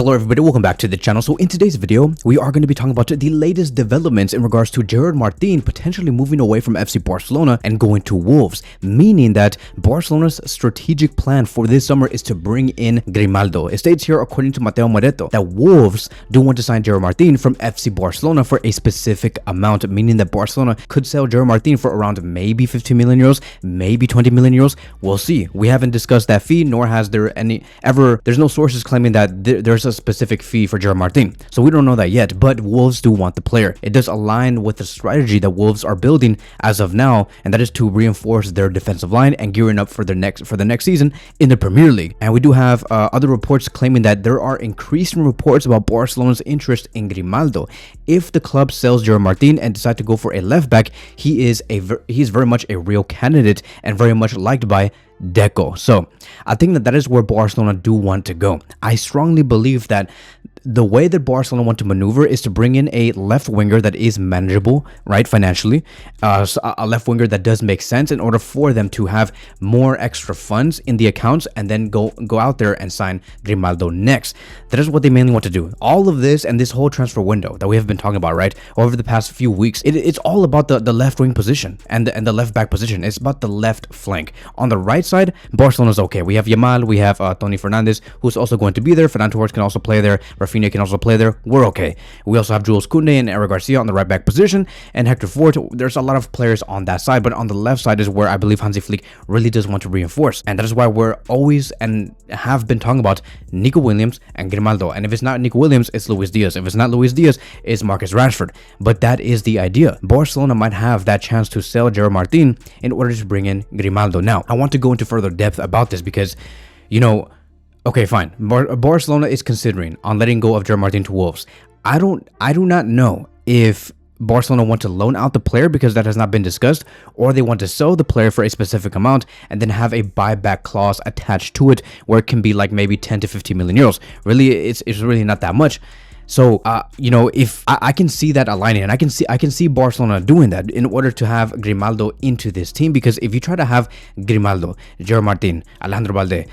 Hello everybody, welcome back to the channel. So in today's video, we are going to be talking about the latest developments in regards to Gerard Martín potentially moving away from FC Barcelona and going to Wolves, meaning that Barcelona's strategic plan for this summer is to bring in Grimaldo. It states here, according to Mateo Moreto, that Wolves do want to sign Gerard Martín from FC Barcelona for a specific amount, meaning that Barcelona could sell Gerard Martín for around maybe 15 million euros, maybe 20 million euros. We'll see. We haven't discussed that fee, nor has there there's no sources claiming that there's a specific fee for Gerard Martín, so we don't know that yet, but Wolves do want the player. It does align with the strategy that Wolves are building as of now, and that is to reinforce their defensive line and gearing up for the next season in the Premier League. And we do have other reports claiming that there are increasing reports about Barcelona's interest in Grimaldo. If the club sells Gerard Martín and decide to go for a left back, he is very much a real candidate and very much liked by Deco. So I think that is where Barcelona do want to go. I strongly believe that the way that Barcelona want to maneuver is to bring in a left winger that is manageable, right, financially, so a left winger that does make sense in order for them to have more extra funds in the accounts and then go out there and sign Grimaldo next. That is what they mainly want to do. All of this and this whole transfer window that we have been talking about, right, over the past few weeks, it's all about the left wing position and the left back position. It's about the left flank. On the right side, Barcelona's okay. We have Yamal, we have Toni Fernandez, who's also going to be there. Ferran Torres can also play there. Rafinha can also play there. We're okay. We also have Jules Koundé and Eric Garcia on the right back position, and Hector Fort. There's a lot of players on that side, but on the left side is where I believe Hansi Flick really does want to reinforce, and that is why we're always and have been talking about Nico Williams and Grimaldo. And if it's not Nico Williams, it's Luis Diaz. If it's not Luis Diaz, it's Marcus Rashford. But that is the idea. Barcelona might have that chance to sell Gerard Martín in order to bring in Grimaldo. Now, I want to go into further depth about this because, okay, fine. Barcelona is considering on letting go of Gerard Martín to Wolves. I do not know if Barcelona want to loan out the player because that has not been discussed, or they want to sell the player for a specific amount and then have a buyback clause attached to it where it can be like maybe 10 to 15 million euros. Really, it's really not that much. So, if I can see that aligning, and I can see Barcelona doing that in order to have Grimaldo into this team, because if you try to have Grimaldo, Gerard Martín, Alejandro Balde,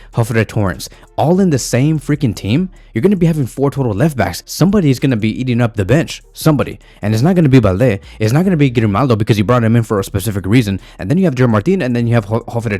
Torres, all in the same freaking team, you're going to be having 4 total left backs. Somebody is going to be eating up the bench. Somebody. And it's not going to be Balde. It's not going to be Grimaldo because you brought him in for a specific reason. And then you have Gerard Martín, and then you have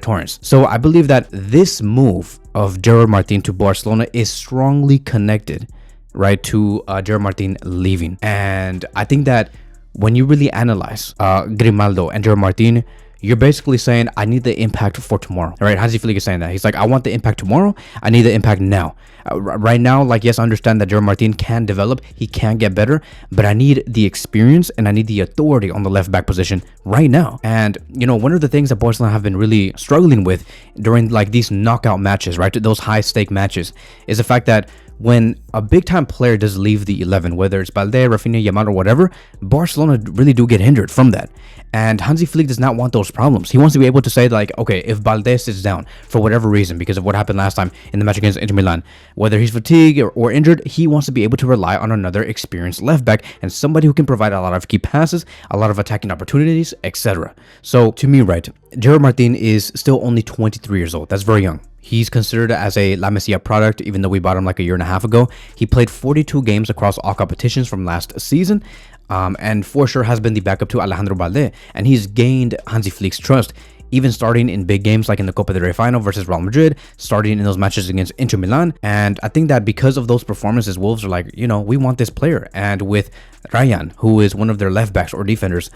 Torres. So I believe that this move of Gerard Martín to Barcelona is strongly connected, right, to Gerard Martín leaving. And I think that when you really analyze Grimaldo and Gerard Martín, you're basically saying, I need the impact for tomorrow, right? Hansi Flick is saying that. He's like, I want the impact tomorrow. I need the impact now. Right now, like, yes, I understand that Gerard Martín can develop. He can get better. But I need the experience and I need the authority on the left back position right now. And, one of the things that Barcelona have been really struggling with during, like, these knockout matches, right, those high-stake matches, is the fact that when a big-time player does leave the 11, whether it's Balde, Rafinha, Yamal, or whatever, Barcelona really do get hindered from that. And Hansi Flick does not want those problems. He wants to be able to say, like, okay, if Balde sits down for whatever reason, because of what happened last time in the match against Inter Milan, whether he's fatigued or injured, he wants to be able to rely on another experienced left back and somebody who can provide a lot of key passes, a lot of attacking opportunities, etc. So, to me, right, Gerard Martín is still only 23 years old. That's very young. He's considered as a La Masia product, even though we bought him like a year and a half ago. He played 42 games across all competitions from last season, and for sure has been the backup to Alejandro Balde, and he's gained Hansi Flick's trust, even starting in big games like in the Copa del Rey final versus Real Madrid, starting in those matches against Inter Milan. And I think that because of those performances, Wolves are like, we want this player. And with Rayan, who is one of their left backs or defenders,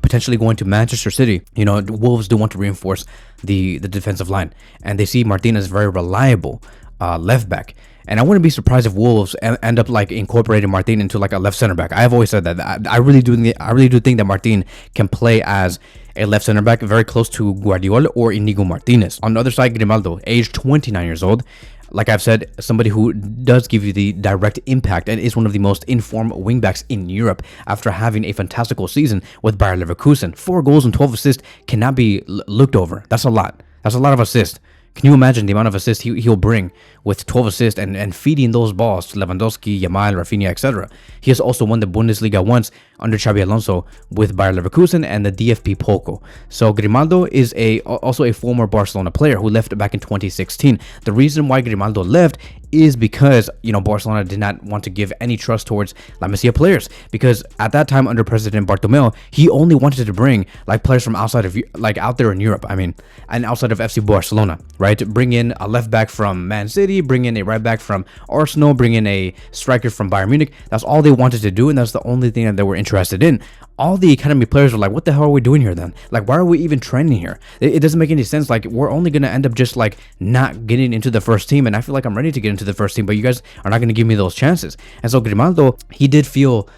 potentially going to Manchester City, Wolves do want to reinforce the defensive line, and they see Martín as very reliable left back. And I wouldn't be surprised if Wolves end up like incorporating Martín into like a left center back. I have always said that. I really do think that Martín can play as a left center back, very close to Guardiola or Inigo Martinez. On the other side, Grimaldo, age 29 years old. Like I've said, somebody who does give you the direct impact and is one of the most informed wingbacks in Europe after having a fantastical season with Bayer Leverkusen. 4 goals and 12 assists cannot be looked over. That's a lot. That's a lot of assists. Can you imagine the amount of assists he'll bring with 12 assists and feeding those balls to Lewandowski, Yamal, Rafinha, etc. He has also won the Bundesliga once under Xabi Alonso with Bayer Leverkusen and the DFB-Pokal. So Grimaldo is also a former Barcelona player who left back in 2016. The reason why Grimaldo left is because, Barcelona did not want to give any trust towards La Masia players, because at that time under President Bartomeu, he only wanted to bring like players from outside of, like out there in Europe, and outside of FC Barcelona, right? Bring in a left back from Man City, bring in a right back from Arsenal, bring in a striker from Bayern Munich. That's all they wanted to do, and that's the only thing that they were interested in. All the academy players were like, what the hell are we doing here then? Like, why are we even training here? It doesn't make any sense. Like, we're only going to end up just like not getting into the first team. And I feel like I'm ready to get into the first team, but you guys are not going to give me those chances. And so Grimaldo, he did feel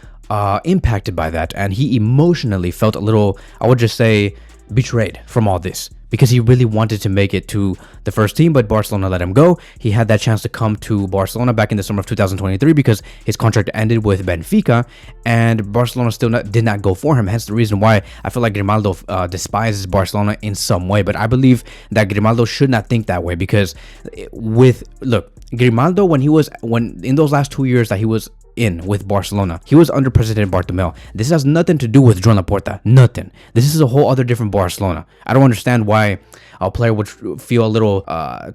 impacted by that. And he emotionally felt a little, I would just say, betrayed from all this, because he really wanted to make it to the first team, but Barcelona let him go. He had that chance to come to Barcelona back in the summer of 2023 because his contract ended with Benfica, and Barcelona still did not go for him. Hence the reason why I feel like Grimaldo despises Barcelona in some way. But I believe that Grimaldo should not think that way, because Grimaldo, when in those last 2 years that he was in with Barcelona, he was under President Bartomeu. This has nothing to do with Joan Laporta. Nothing. This is a whole other different Barcelona. I don't understand why a player would feel a little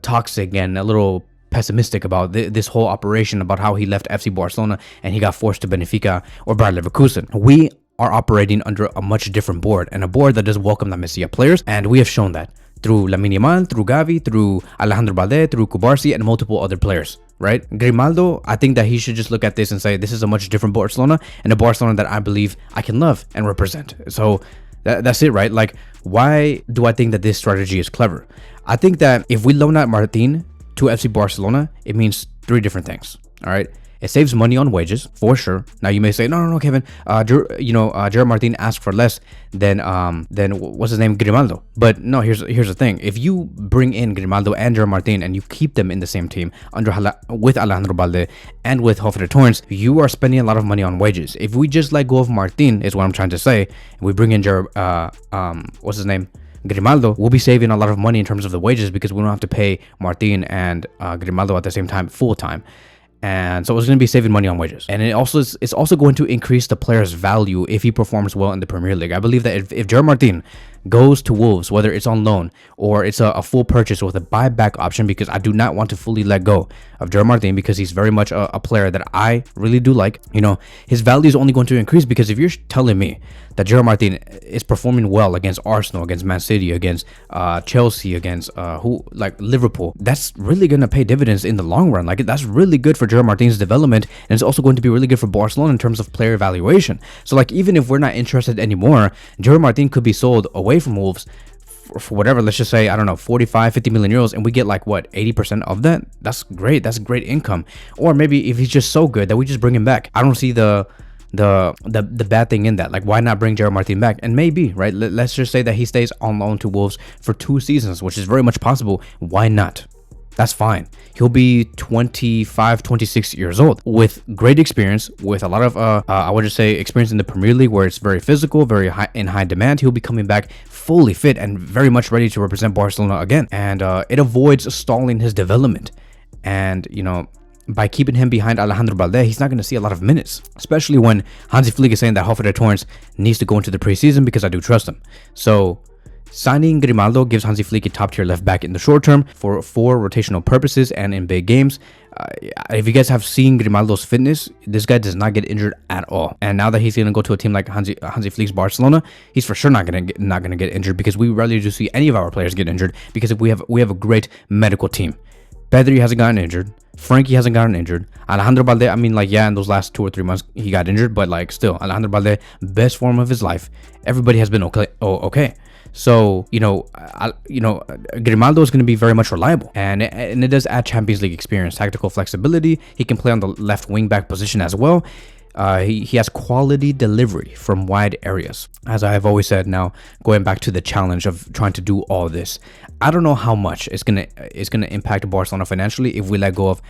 toxic and a little pessimistic about this whole operation, about how he left FC Barcelona and he got forced to Benfica or Bayer Leverkusen. We are operating under a much different board, and a board that does welcome the Masia players, and we have shown that through Lamine Yamal, through Gavi, through Alejandro Balde, through Cubarsí, and multiple other players, right? Grimaldo, I think that he should just look at this and say, this is a much different Barcelona, and a Barcelona that I believe I can love and represent. So that's it, right? Like, why do I think that this strategy is clever? I think that if we loan out Martin to FC Barcelona, it means three different things, all right? It saves money on wages, for sure. Now you may say, no, Kevin. Gerard Martin asked for less than what's his name, Grimaldo. But no, here's the thing. If you bring in Grimaldo and Gerard Martin and you keep them in the same team with Alejandro Balde and with Hofre Torrens, you are spending a lot of money on wages. If we just let go of Martin, is what I'm trying to say, and we bring in what's his name, Grimaldo, we'll be saving a lot of money in terms of the wages, because we don't have to pay Martin and Grimaldo at the same time, full time. And so it's going to be saving money on wages. And it's also going to increase the player's value if he performs well in the Premier League. I believe that if Gerard Martin goes to Wolves, whether it's on loan or it's a full purchase with a buyback option, because I do not want to fully let go of Gerard Martin, because he's very much a player that I really do like. His value is only going to increase, because if you're telling me that Gerard Martin is performing well against Arsenal, against Man City, against Chelsea, against Liverpool, that's really going to pay dividends in the long run. Like, that's really good for Gerard Martin's development, and it's also going to be really good for Barcelona in terms of player evaluation. So like, even if we're not interested anymore, Gerard Martin could be sold away from Wolves for whatever, let's just say, I don't know, 50 million euros, and we get like what, 80% of that. That's great. That's great income. Or maybe if he's just so good that we just bring him back. I don't see the bad thing in that. Like, why not bring Gerard Martin back? And maybe, right, let's just say that he stays on loan to Wolves for 2 seasons, which is very much possible. Why not? That's fine. He'll be 25, 26 years old with great experience, with a lot of, I would just say, experience in the Premier League, where it's very physical, very in high demand. He'll be coming back fully fit and very much ready to represent Barcelona again. And it avoids stalling his development. And, by keeping him behind Alejandro Balde, he's not going to see a lot of minutes, especially when Hansi Flick is saying that Hofre Torrens needs to go into the preseason, because I do trust him. So signing Grimaldo gives Hansi Flick a top-tier left back in the short term for rotational purposes and in big games. If you guys have seen Grimaldo's fitness, this guy does not get injured at all. And now that he's going to go to a team like Hansi Flick's Barcelona, he's for sure not going to get injured, because we rarely do see any of our players get injured, because we have a great medical team. Pedri hasn't gotten injured. Frankie hasn't gotten injured. Alejandro Balde, in those last 2 or 3 months he got injured, but like still, Alejandro Balde, best form of his life. Everybody has been okay. So, Grimaldo is going to be very much reliable, and it does add Champions League experience, tactical flexibility. He can play on the left wing back position as well. He has quality delivery from wide areas. As I have always said, now going back to the challenge of trying to do all this, I don't know how much it's gonna impact Barcelona financially if we let go of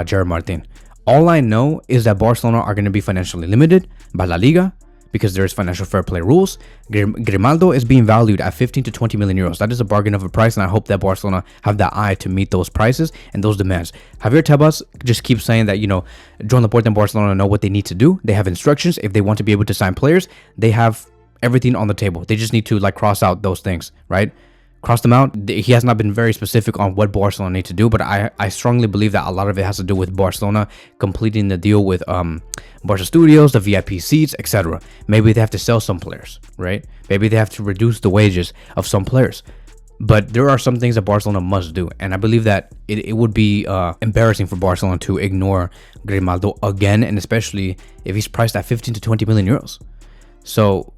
Gerard Martin. All I know is that Barcelona are going to be financially limited by La Liga, because there's financial fair play rules. Grimaldo is being valued at 15 to 20 million euros. That is a bargain of a price, and I hope that Barcelona have that eye to meet those prices and those demands. Javier Tebas just keeps saying that, Joan Laporta and Barcelona know what they need to do. They have instructions. If they want to be able to sign players, they have everything on the table. They just need to cross out those things, right? cross them out. He has not been very specific on what Barcelona need to do, but I strongly believe that a lot of it has to do with Barcelona completing the deal with Barca Studios, the VIP seats, etc. Maybe they have to sell some players, right? Maybe they have to reduce the wages of some players. But there are some things that Barcelona must do, and I believe that it would be embarrassing for Barcelona to ignore Grimaldo again, and especially if he's priced at 15 to 20 million euros. So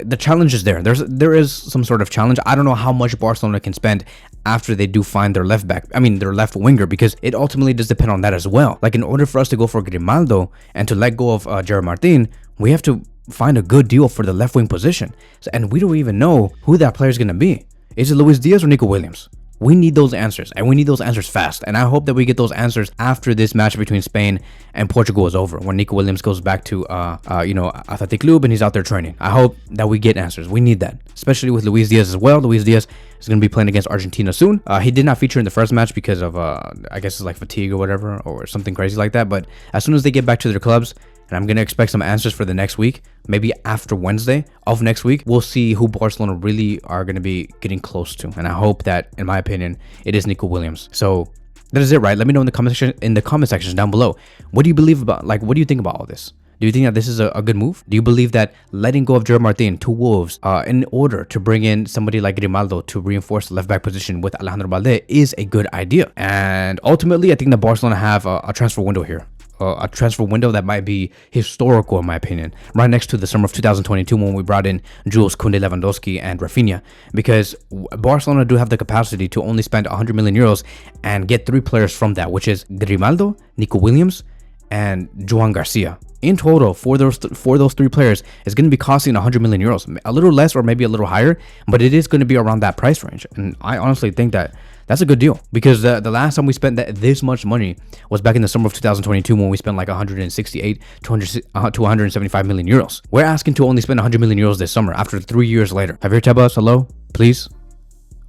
the challenge is there. There is some sort of challenge. I don't know how much Barcelona can spend after they do find their left back. I mean, their left winger, because it ultimately does depend on that as well. Like, in order for us to go for Grimaldo and to let go of Gerard Martín, we have to find a good deal for the left wing position. And we don't even know who that player is going to be. Is it Luis Diaz or Nico Williams? We need those answers, and we need those answers fast. And I hope that we get those answers after this match between Spain and Portugal is over, when Nico Williams goes back to, Athletic Club and he's out there training. I hope that we get answers. We need that, especially with Luis Diaz as well. Luis Diaz is going to be playing against Argentina soon. He did not feature in the first match because of, I guess it's like fatigue or whatever, or something crazy like that. But as soon as they get back to their clubs, and I'm going to expect some answers for the next week, maybe after Wednesday of next week, we'll see who Barcelona really are going to be getting close to. And I hope that, in my opinion, it is Nico Williams. So that is it, right? Let me know in the comment section down below. What do you believe about, like, what do you think about all this? Do you think that this is a good move? Do you believe that letting go of Gerard Martín to Wolves in order to bring in somebody like Grimaldo to reinforce the left back position with Alejandro Balde is a good idea? And ultimately, I think that Barcelona have a transfer window here. A transfer window that might be historical, in my opinion, right next to the summer of 2022 when we brought in Jules Koundé, Lewandowski, and Rafinha, because Barcelona do have the capacity to only spend 100 million euros and get 3 players from that, which is Grimaldo, Nico Williams, and Joan Garcia. In total, for those 3 players, it's going to be costing 100 million euros, a little less or maybe a little higher, but it is going to be around that price range. And I honestly think that that's a good deal, because the last time we spent this much money was back in the summer of 2022 when we spent like 168 to 175 million euros. We're asking to only spend 100 million euros this summer after 3 years later. Javier Tebas, hello, please.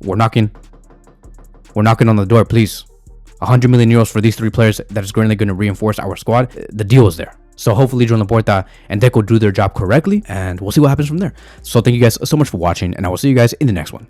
We're knocking on the door, please. 100 million euros for these 3 players that is currently going to reinforce our squad. The deal is there. So hopefully Joan Laporta and Deco do their job correctly, and we'll see what happens from there. So thank you guys so much for watching, and I will see you guys in the next one.